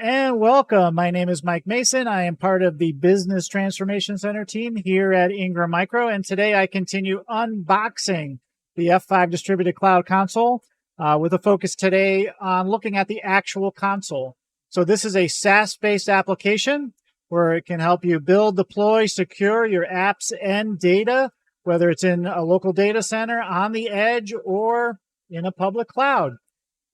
and welcome. My name is Mike Mason. I am part of the Business Transformation Center team here at Ingrammicro, and today I continue unboxing the F5 Distributed Cloud Console with a focus today on looking at the actual console. So this is a SaaS-based application where it can help you build, deploy, secure your apps and data, whether it's in a local data center, on the edge, or in a public cloud.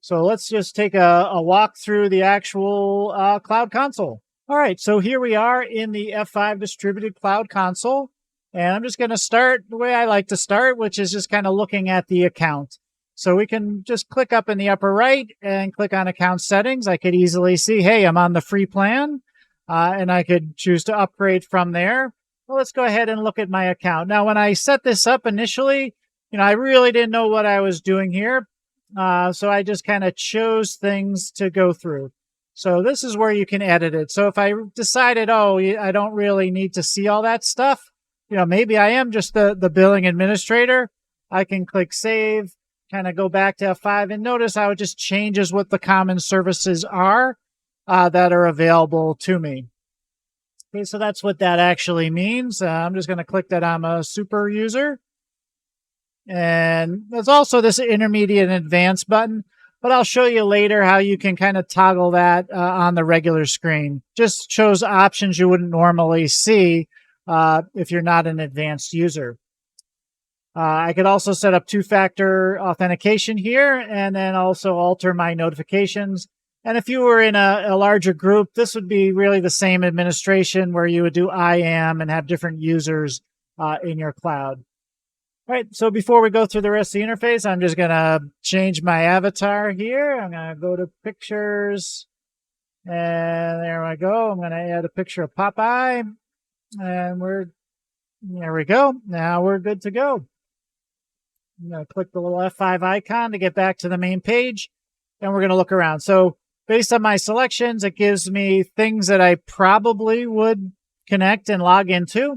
So let's just take a walk through the actual cloud console. All right, so here we are in the F5 Distributed Cloud Console. And I'm just going to start the way I like to start, which is just kind of looking at the account. So we can just click up in the upper right and click on account settings. I could easily see, hey, I'm on the free plan, and I could choose to upgrade from there. Well, let's go ahead and look at my account. Now, when I set this up initially, I really didn't know what I was doing here. So I just kind of chose things to go through. So this is where you can edit it. So if I decided, oh, I don't really need to see all that stuff, maybe I am just the billing administrator, I can click save, kind of go back to F5, and notice how it just changes what the common services are that are available to me. Okay, so that's what that actually means. I'm just going to click that I'm a super user. And there's also this intermediate and advanced button, but I'll show you later how you can kind of toggle that on the regular screen. Just shows options you wouldn't normally see if you're not an advanced user. I could also set up two-factor authentication here and then also alter my notifications. And if you were in a larger group, this would be really the same administration where you would do IAM and have different users in your cloud. All right, so before we go through the rest of the interface, I'm just going to change my avatar here. I'm going to go to pictures, and there I go. I'm going to add a picture of Popeye, and there we go. Now we're good to go. I'm going to click the little F5 icon to get back to the main page, and we're going to look around. So based on my selections, it gives me things that I probably would connect and log into.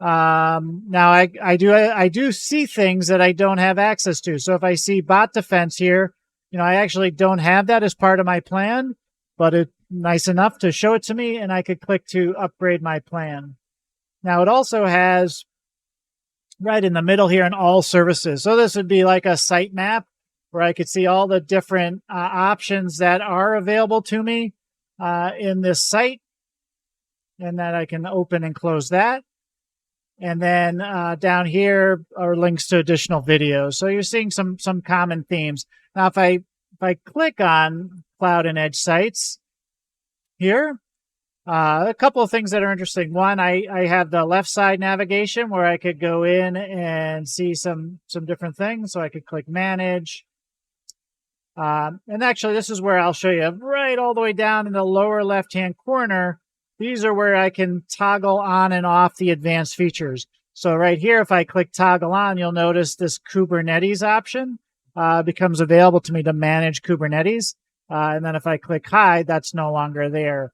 Now I do see things that I don't have access to. So if I see bot defense here, I actually don't have that as part of my plan, but it's nice enough to show it to me, and I could click to upgrade my plan. Now it also has right in the middle here an all services. So this would be like a site map where I could see all the different options that are available to me in this site, and that I can open and close that. And then down here are links to additional videos. So you're seeing some common themes. Now, if I click on cloud and edge sites here, a couple of things that are interesting. One, I have the left side navigation where I could go in and see some different things. So I could click manage. And actually, this is where I'll show you right all the way down in the lower left-hand corner. These are where I can toggle on and off the advanced features. So right here, if I click toggle on, you'll notice this Kubernetes option becomes available to me to manage Kubernetes. And then if I click hide, that's no longer there.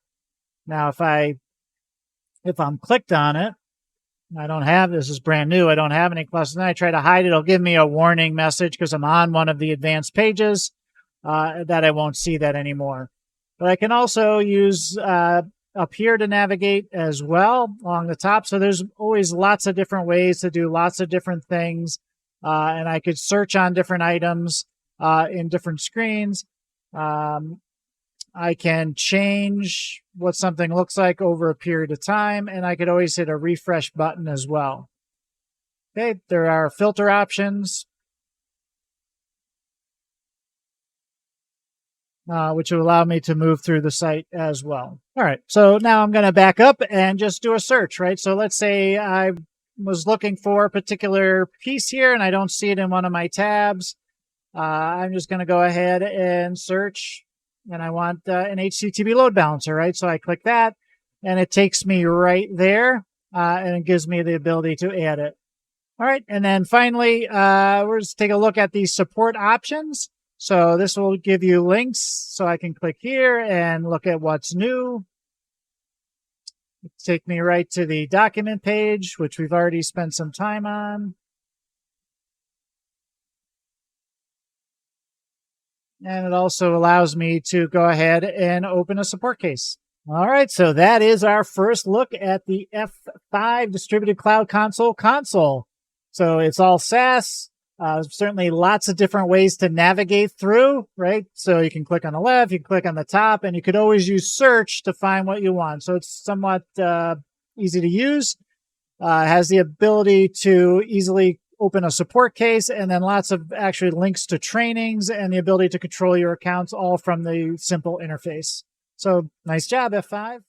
Now, if I'm clicked on it, this is brand new, I don't have any clusters, and I try to hide it, it'll give me a warning message because I'm on one of the advanced pages that I won't see that anymore. But I can also use up here to navigate as well along the top. So there's always lots of different ways to do lots of different things. And I could search on different items in different screens. I can change what something looks like over a period of time, and I could always hit a refresh button as well. Okay, there are filter options, which will allow me to move through the site as well. All right, so now I'm going to back up and just do a search, right? So let's say I was looking for a particular piece here and I don't see it in one of my tabs. I'm just going to go ahead and search, and I want an HTTP load balancer, right? So I click that, and it takes me right there, and it gives me the ability to add it. All right, and then finally, we're just take a look at the support options. So this will give you links, so I can click here and look at what's new. Take me right to the document page, which we've already spent some time on. And it also allows me to go ahead and open a support case. All right, so that is our first look at the F5 Distributed Cloud console. So it's all SaaS. Certainly lots of different ways to navigate through, right? So you can click on the left, you can click on the top, and you could always use search to find what you want. So it's somewhat easy to use. Has the ability to easily open a support case, and then lots of actually links to trainings and the ability to control your accounts all from the simple interface. So nice job, F5.